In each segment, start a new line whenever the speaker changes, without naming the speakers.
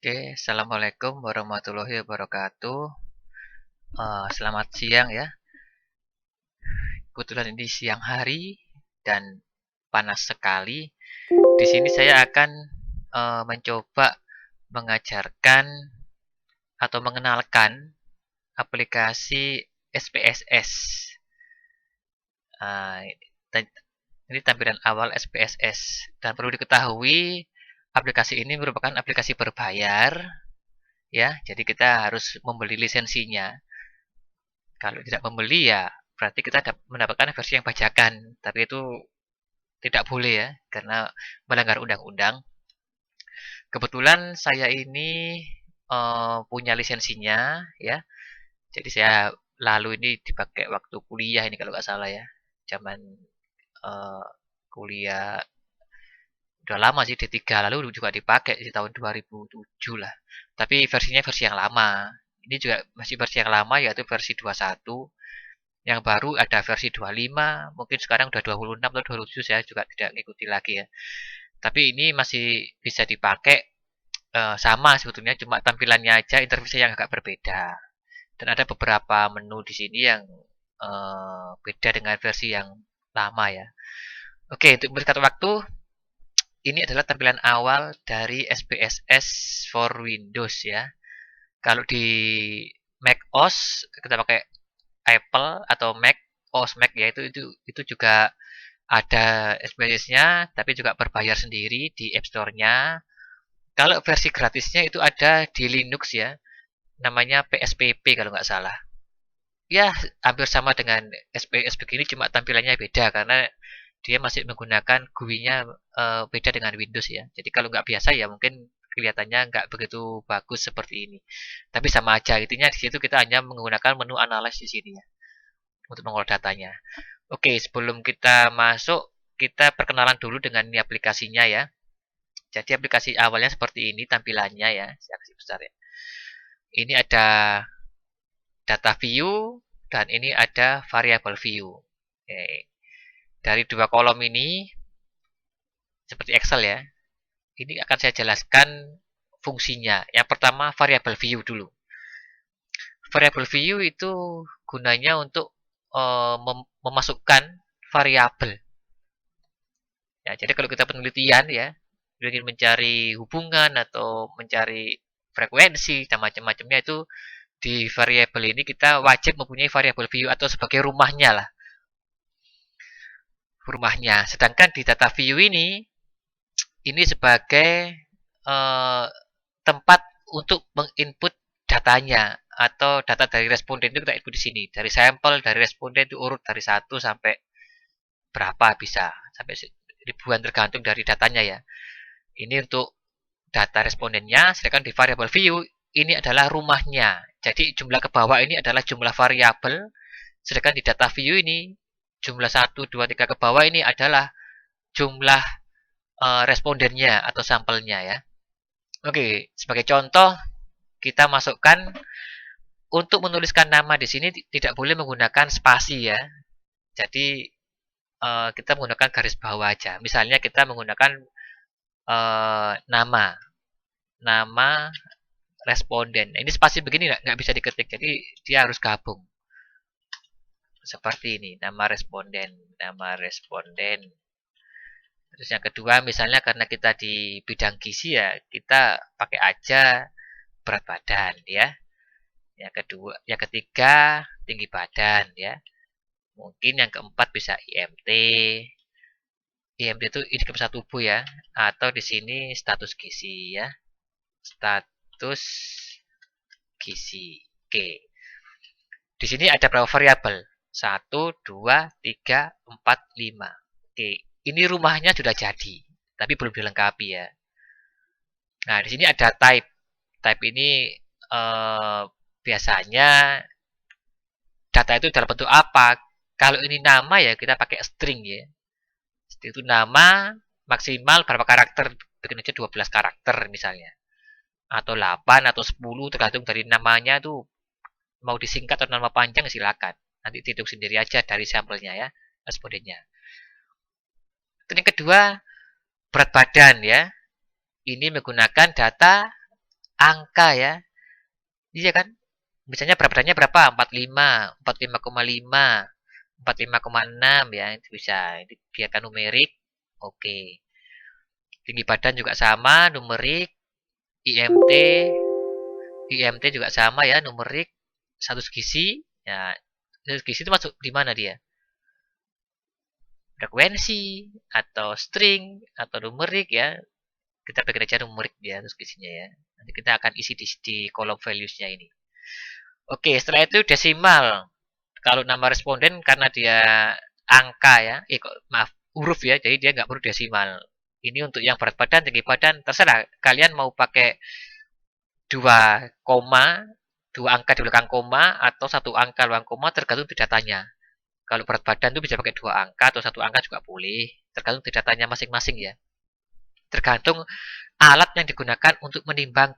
Oke, assalamualaikum warahmatullahi wabarakatuh. Selamat siang ya. Kebetulan ini siang hari dan panas sekali. Di sini saya akan mencoba mengajarkan atau mengenalkan aplikasi SPSS. Uh, ini tampilan awal SPSS dan perlu diketahui aplikasi ini merupakan aplikasi berbayar ya. Jadi kita harus membeli lisensinya. Kalau tidak membeli ya berarti kita mendapatkan versi yang bajakan, tapi itu tidak boleh ya karena melanggar undang-undang. Kebetulan saya ini punya lisensinya ya. Jadi saya lalu ini dipakai waktu kuliah ini kalau nggak salah ya. Zaman eh, kuliah udah lama sih D3 lalu juga dipakai di tahun 2007 lah. Tapi versinya versi yang lama. Ini juga masih versi yang lama yaitu versi 21. Yang baru ada versi 25, mungkin sekarang udah 26 atau 27 saya juga tidak ngikuti lagi ya. Tapi ini masih bisa dipakai sama sebetulnya cuma tampilannya aja interface yang agak berbeda. Dan ada beberapa menu di sini yang beda dengan versi yang lama ya. Oke, untuk mempersingkat waktu, ini adalah tampilan awal dari SPSS for Windows ya. Kalau di Mac OS kita pakai Apple atau Mac OS Mac ya itu juga ada SPSS-nya tapi juga berbayar sendiri di App Store-nya. Kalau versi gratisnya itu ada di Linux ya, namanya PSPP kalau nggak salah. Ya, hampir sama dengan SPS begini cuma tampilannya beda karena dia masih menggunakan GUI-nya beda dengan Windows ya. Jadi kalau nggak biasa ya mungkin kelihatannya nggak begitu bagus seperti ini. Tapi sama aja intinya di situ kita hanya menggunakan menu analyze di sini ya untuk mengolah datanya. Oke, sebelum kita masuk kita perkenalan dulu dengan ini aplikasinya ya. Jadi aplikasi awalnya seperti ini tampilannya ya. Saya kasih besar ya. Ini ada data view dan ini ada variable view. Oke. Dari dua kolom ini seperti Excel ya. Ini akan saya jelaskan fungsinya. Yang pertama variable view dulu. Variable view itu gunanya untuk memasukkan variabel. Ya, jadi kalau kita penelitian ya, ingin mencari hubungan atau mencari frekuensi dan macam-macamnya itu di variabel ini kita wajib mempunyai variabel view atau sebagai rumahnya lah. Rumahnya. Sedangkan di data view ini sebagai tempat untuk menginput datanya atau data dari responden itu kita input di sini. Dari sampel, dari responden itu urut dari 1 sampai berapa bisa. Sampai ribuan tergantung dari datanya ya. Ini untuk data respondennya, sedangkan di variable view ini adalah rumahnya. Jadi jumlah ke bawah ini adalah jumlah variabel, sedangkan di data view ini jumlah 1, 2, 3 ke bawah ini adalah jumlah respondennya atau sampelnya ya. Oke, sebagai contoh kita masukkan untuk menuliskan nama di sini tidak boleh menggunakan spasi ya. Jadi kita menggunakan garis bawah aja. Misalnya kita menggunakan nama responden. Ini spasi begini nggak bisa diketik, jadi dia harus gabung seperti ini. Nama responden. Terus yang kedua, misalnya karena kita di bidang gizi ya, kita pakai aja berat badan ya. Yang kedua, yang ketiga tinggi badan ya. Mungkin yang keempat bisa IMT. IMT itu indeks massa tubuh ya, atau di sini status gizi ya. Status gizi. Oke. Di sini ada berapa variabel? 1, 2, 3, 4, 5. Oke, ini rumahnya sudah jadi, tapi belum dilengkapi ya. Nah, di sini ada type. Type ini biasanya data itu dalam bentuk apa? Kalau ini nama ya kita pakai string ya. String itu nama maksimal berapa karakter? Bikin aja 12 karakter misalnya. Atau 8 atau 10 tergantung dari namanya tuh mau disingkat atau nama panjang silakan. Nanti dihitung sendiri aja dari sampelnya ya, respondennya. Yang kedua, berat badan ya. Ini menggunakan data angka ya. Iya kan? Misalnya berat badannya berapa? 45, 45,5, 45,6 ya, itu bisa. Dibiarkan numerik. Oke. Tinggi badan juga sama, numerik. IMT, IMT juga sama ya, numerik. Satu gizi, ya. Satu gizi itu masuk di mana dia? Frekuensi atau string atau numerik ya. Kita bagi aja numerik ya, terus gizinya ya. Nanti kita akan isi di kolom values-nya ini. Oke, setelah itu desimal. Kalau nama responden karena dia angka ya, maaf, huruf ya, jadi dia nggak perlu desimal. Ini untuk yang berat badan, tinggi badan, terserah. Kalian mau pakai dua koma, dua angka di belakang koma, atau satu angka di belakang koma, tergantung di datanya. Kalau berat badan itu bisa pakai dua angka atau satu angka juga boleh, tergantung di datanya masing-masing ya. Tergantung alat yang digunakan untuk menimbang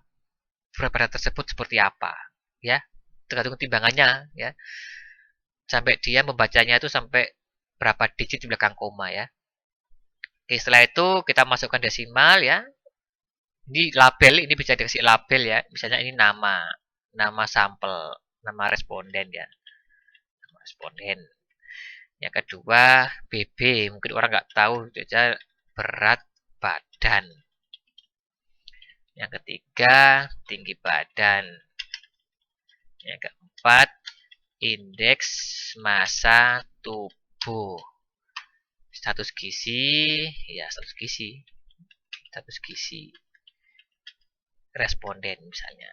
berat badan tersebut seperti apa, ya. Tergantung timbangannya, ya. Sampai dia membacanya itu sampai berapa digit di belakang koma ya. Oke, setelah itu kita masukkan desimal ya. Ini label, ini bisa dikasih label ya. Misalnya ini nama sampel, nama responden ya. Nama responden. Yang kedua BB, mungkin orang nggak tahu, itu aja berat badan. Yang ketiga tinggi badan. Yang keempat indeks massa tubuh. Status gizi, ya status gizi responden misalnya.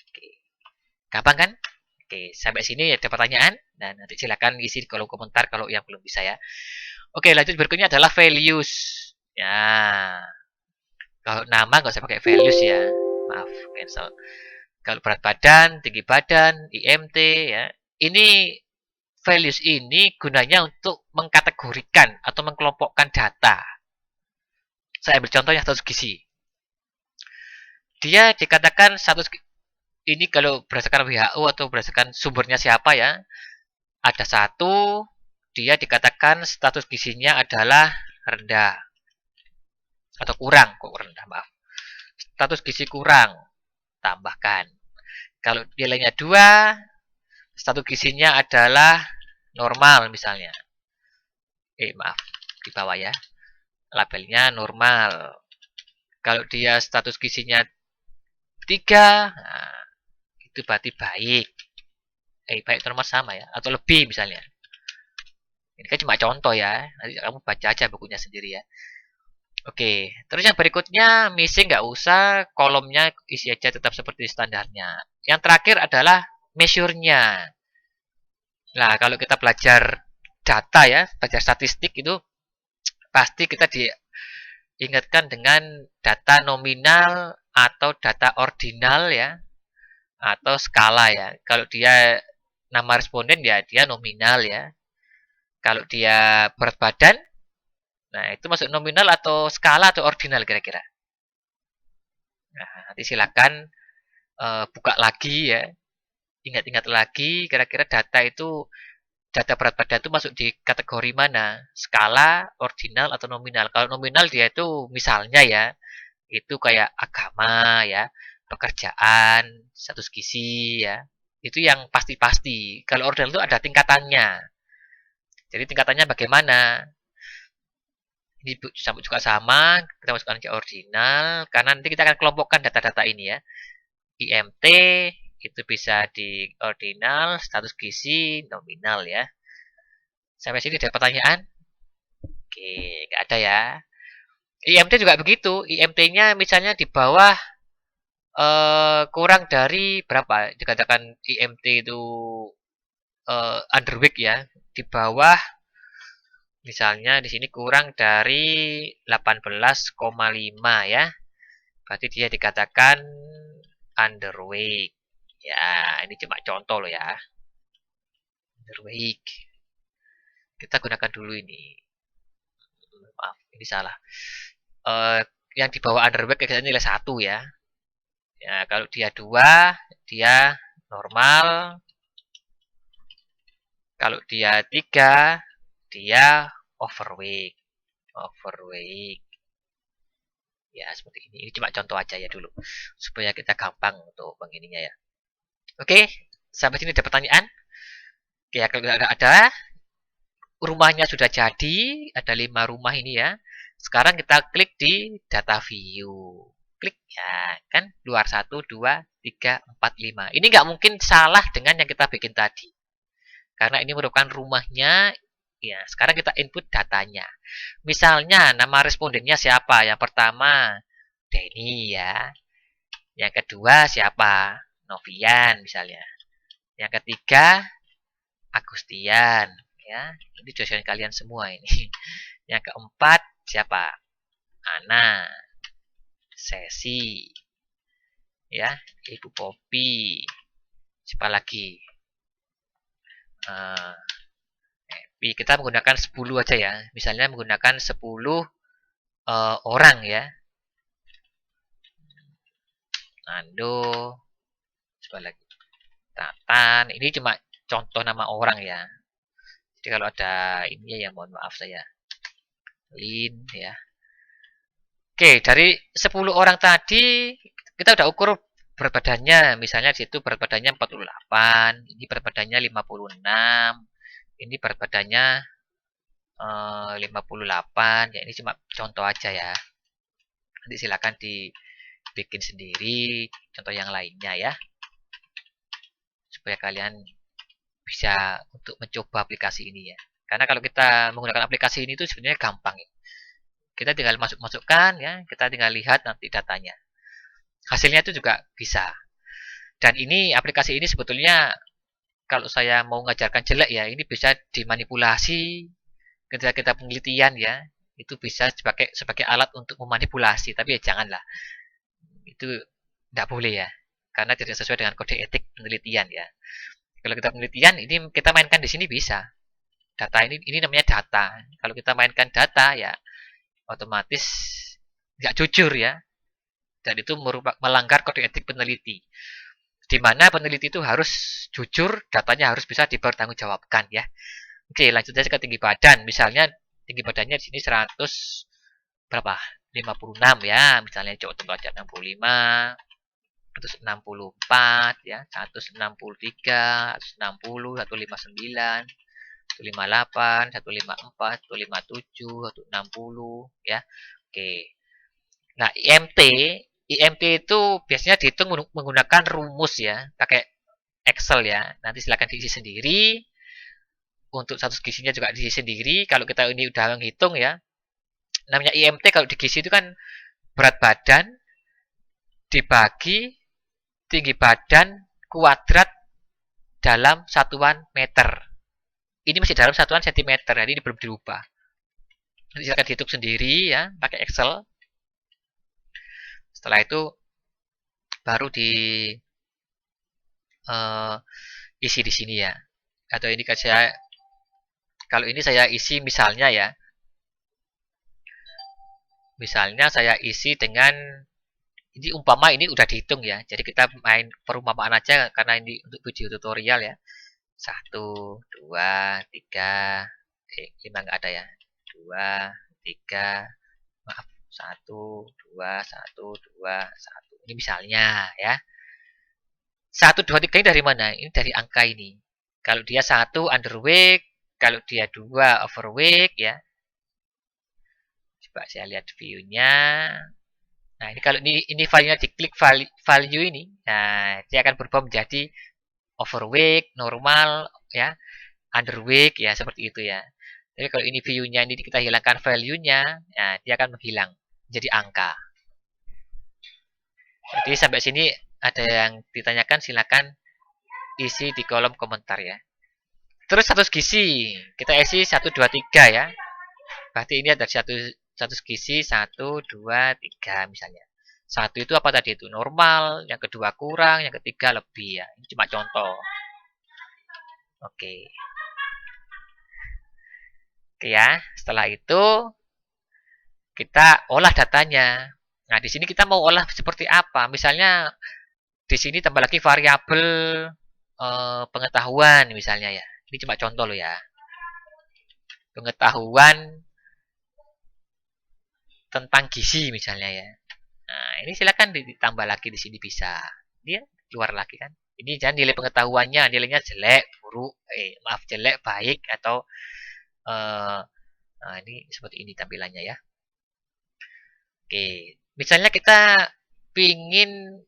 Oke, gampang kan? Oke, sampai sini ada pertanyaan dan nanti silakan isi di kolom komentar kalau yang belum bisa ya. Oke, lanjut berikutnya adalah values. Ya, kalau nama nggak usah pakai values ya. Maaf, cancel. Kalau berat badan, tinggi badan, IMT ya. Ini values ini gunanya untuk mengkategorikan atau mengkelompokkan data. Saya ambil contohnya status gizi. Dia dikatakan status ini kalau berdasarkan WHO atau berdasarkan sumbernya siapa ya, ada satu, dia dikatakan status gizinya adalah rendah atau kurang, kok rendah maaf. Status gizi kurang, tambahkan. Kalau nilainya 2, status gizinya adalah normal misalnya. Maaf, di bawah ya. Labelnya normal. Kalau dia status gizinya 3, nah, itu berarti baik. Baik normal sama ya, atau lebih misalnya. Ini kan cuma contoh ya, nanti kamu baca aja bukunya sendiri ya. Oke, terus yang berikutnya missing nggak usah, kolomnya isi aja tetap seperti standarnya. Yang terakhir adalah measure-nya. Nah, kalau kita belajar data ya, belajar statistik itu pasti kita diingatkan dengan data nominal atau data ordinal ya, atau skala ya. Kalau dia nama responden ya dia nominal ya. Kalau dia berat badan, nah itu masuk nominal atau skala atau ordinal kira-kira. Nah, nanti silakan buka lagi ya, ingat-ingat lagi kira-kira data berat badan itu masuk di kategori mana, skala, ordinal atau nominal. Kalau nominal dia itu misalnya ya, itu kayak agama ya, pekerjaan, status gizi ya, itu yang pasti-pasti. Kalau ordinal itu ada tingkatannya. Jadi tingkatannya bagaimana? Ini juga sama, kita masukkan ke ordinal, karena nanti kita akan kelompokkan data-data ini ya. IMT itu bisa di ordinal, status gizi, nominal ya. Sampai sini ada pertanyaan? Oke, nggak ada ya. IMT juga begitu. IMT-nya misalnya di bawah kurang dari berapa? Dikatakan IMT itu underweight ya. Di bawah misalnya di sini kurang dari 18,5 ya. Berarti dia dikatakan underweight. Ya, ini cuma contoh loh ya. Underweight. Kita gunakan dulu ini. Maaf, ini salah. Uh, yang di bawah underweight biasanya nilai 1 ya. Ya, kalau dia 2, dia normal. Kalau dia 3, dia overweight. Overweight. Ya, seperti ini. Ini cuma contoh aja ya dulu. Supaya kita gampang untuk pengininya ya. Oke, sampai sini ada pertanyaan? Oke, ya, kalau tidak ada, rumahnya sudah jadi, ada 5 rumah ini ya. Sekarang kita klik di data view. Klik ya, kan luar 1, 2, 3, 4, 5. Ini nggak mungkin salah dengan yang kita bikin tadi. Karena ini merupakan rumahnya. Ya, sekarang kita input datanya. Misalnya nama respondennya siapa? Yang pertama Denny ya. Yang kedua siapa? Novian misalnya. Yang ketiga Agustian ya. Ini dosen kalian semua ini. Yang keempat siapa? Ana, Sesi, ya, Ibu Popi. Siapa lagi? Kita menggunakan 10 aja ya. Misalnya menggunakan 10 orang ya. Nando, siapa lagi? Tatan. Ini cuma contoh nama orang ya. Jadi kalau ada ini ya mohon maaf saya. Lin ya. Oke, dari 10 orang tadi kita udah ukur berat badannya. Misalnya di situ berat badannya 48, ini berat badannya 56, ini berat badannya 58. Ya ini cuma contoh aja ya. Nanti silakan dibikin sendiri contoh yang lainnya ya. Supaya kalian bisa untuk mencoba aplikasi ini ya. Karena kalau kita menggunakan aplikasi ini itu sebenarnya gampang ya. Kita tinggal masukkan ya, kita tinggal lihat nanti datanya. Hasilnya itu juga bisa. Dan ini aplikasi ini sebetulnya kalau saya mau mengajarkan jelek ya, ini bisa dimanipulasi ketika kita penelitian ya. Itu bisa sebagai alat untuk memanipulasi, tapi ya janganlah. Itu tidak boleh ya. Karena tidak sesuai dengan kode etik penelitian ya. Kalau kita penelitian ini kita mainkan di sini bisa. Data ini namanya data. Kalau kita mainkan data ya otomatis nggak jujur ya. Dan itu melanggar kode etik peneliti. Di mana peneliti itu harus jujur, datanya harus bisa dipertanggungjawabkan ya. Oke, lanjut aja ke tinggi badan. Misalnya tinggi badannya di sini 100 berapa? 56 ya. Misalnya coba tunggu aja 65, 164 ya, 163, 160, 159, 158, 154, 157, 160 ya. Oke. Nah, IMT itu biasanya dihitung menggunakan rumus ya, pakai Excel ya. Nanti silakan diisi sendiri. Untuk satu gizinya juga diisi sendiri. Kalau kita ini udah menghitung ya. Namanya IMT kalau di gizi itu kan berat badan dibagi tinggi badan kuadrat dalam satuan meter. Ini masih dalam satuan sentimeter, jadi ini belum dirubah. Nanti silakan dihitung sendiri ya, pakai Excel. Setelah itu baru isi di sini ya. Atau ini kan kalau ini saya isi misalnya ya. Misalnya saya isi dengan ini umpama ini udah dihitung ya. Jadi kita main perumpamaan aja karena ini untuk video tutorial ya. 1, 2, 3, 5 nggak ada ya. 2, 3, maaf. 1, 2, 1, 2, 1. Ini misalnya ya. 1, 2, 3 ini dari mana? Ini dari angka ini. Kalau dia 1 underweight, kalau dia 2 overweight ya. Coba saya lihat view-nya. Nah, ini kalau ini value-nya diklik value ini, nah dia akan berubah menjadi overweight, normal ya, underweight ya, seperti itu ya. Jadi kalau ini view-nya ini kita hilangkan value-nya, nah dia akan menghilang jadi angka. Jadi sampai sini ada yang ditanyakan silakan isi di kolom komentar ya. Terus status gizi, kita isi 1, 2, 3 ya. Berarti ini ada status gizi 1, 2, 3 misalnya. 1 itu apa tadi itu? Normal, yang kedua kurang, yang ketiga lebih ya. Ini cuma contoh. Oke. Oke ya, setelah itu kita olah datanya. Nah, di sini kita mau olah seperti apa? Misalnya di sini tambah lagi variabel pengetahuan misalnya ya. Ini cuma contoh loh ya. Pengetahuan tentang gizi misalnya ya. Nah, ini silakan ditambah lagi di sini bisa. Dia keluar lagi kan. Ini jangan nilai pengetahuannya, nilainya jelek, buruk, maaf jelek, baik atau eh nah ini seperti ini tampilannya ya. Oke, misalnya kita ingin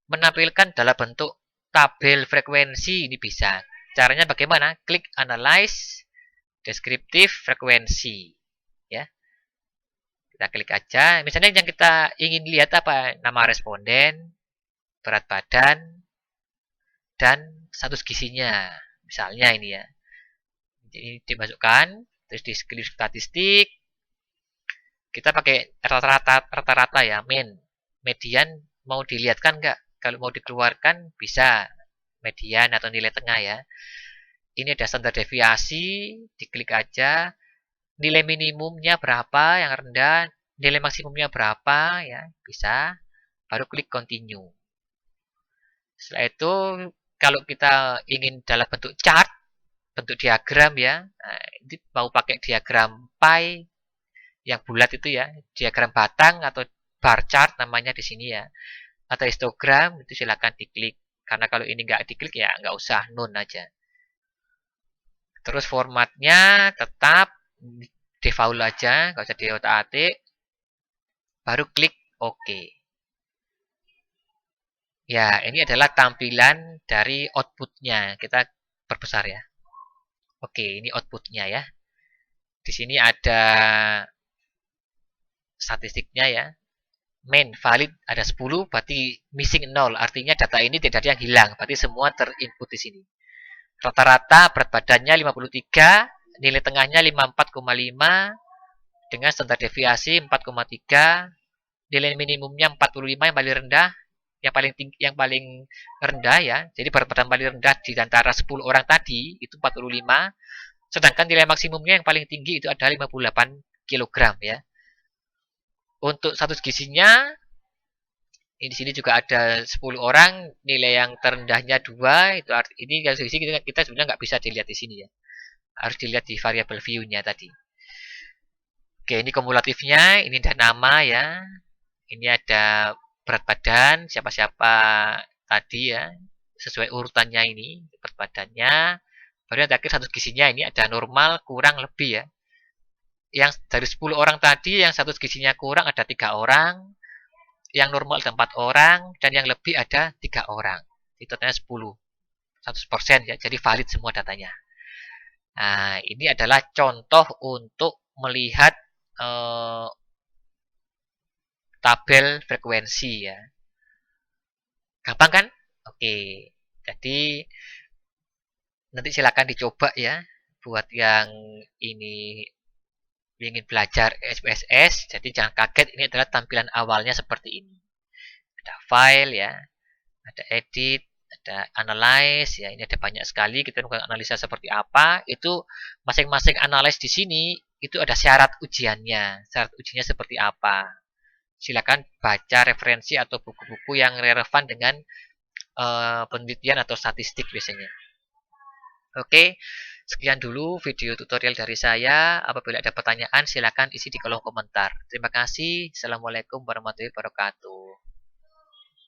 menampilkan dalam bentuk tabel frekuensi ini bisa. Caranya bagaimana? Klik analyze deskriptif frekuensi ya. Kita klik aja. Misalnya yang kita ingin lihat apa? Nama responden, berat badan, dan status gizinya. Misalnya ini ya. Jadi dimasukkan, terus di klik statistik. Kita pakai rata-rata ya, median mau dilihatkan nggak? Kalau mau dikeluarkan bisa median atau nilai tengah ya. Ini ada standar deviasi, diklik aja. Nilai minimumnya berapa yang rendah, nilai maksimumnya berapa ya, bisa. Baru klik continue. Setelah itu kalau kita ingin dalam bentuk chart, bentuk diagram ya, nah, ini mau pakai diagram pie yang bulat itu ya, diagram batang atau bar chart namanya di sini ya, atau histogram itu silakan diklik. Karena kalau ini nggak diklik ya nggak usah, none aja. Terus formatnya tetap default aja, nggak usah diotak-atik. Baru klik OK. Ya, ini adalah tampilan dari outputnya. Kita perbesar ya. Oke, ini outputnya ya. Di sini ada statistiknya ya. Main valid ada 10, berarti missing 0. Artinya data ini tidak ada yang hilang, berarti semua terinput di sini. Rata-rata berat badannya 53, nilai tengahnya 54,5 dengan standar deviasi 4,3, nilai minimumnya 45 yang paling rendah, yang paling rendah ya. Jadi berat badan paling rendah di antara 10 orang tadi itu 45, sedangkan nilai maksimumnya yang paling tinggi itu ada 58 kg ya. Untuk status gizinya ini di sini juga ada 10 orang, nilai yang terendahnya 2, itu ini status gizi kita sebenarnya nggak bisa dilihat di sini ya. Harus dilihat di variable view-nya tadi. Oke, ini kumulatifnya, ini ada nama ya. Ini ada berat badan siapa-siapa tadi ya, sesuai urutannya ini berat badannya. Baru yang terakhir status gizinya, ini ada normal, kurang, lebih ya. Yang dari 10 orang tadi yang status gizinya kurang ada 3 orang, yang normal ada 4 orang, dan yang lebih ada 3 orang. Itu totalnya 10, 100% ya, jadi valid semua datanya. Nah, ini adalah contoh untuk melihat tabel frekuensi ya. Gampang kan? Oke. Jadi nanti silakan dicoba ya buat yang ini ingin belajar SPSS. Jadi jangan kaget, ini adalah tampilan awalnya seperti ini. Ada file ya, ada edit, ada analyze ya. Ini ada banyak sekali. Kita melakukan analisa seperti apa. Itu masing-masing analyze di sini itu ada syarat ujiannya. Syarat ujiannya seperti apa. Silakan baca referensi atau buku-buku yang relevan dengan penelitian atau statistik biasanya. Oke, sekian dulu video tutorial dari saya. Apabila ada pertanyaan, silakan isi di kolom komentar. Terima kasih. Assalamualaikum warahmatullahi wabarakatuh.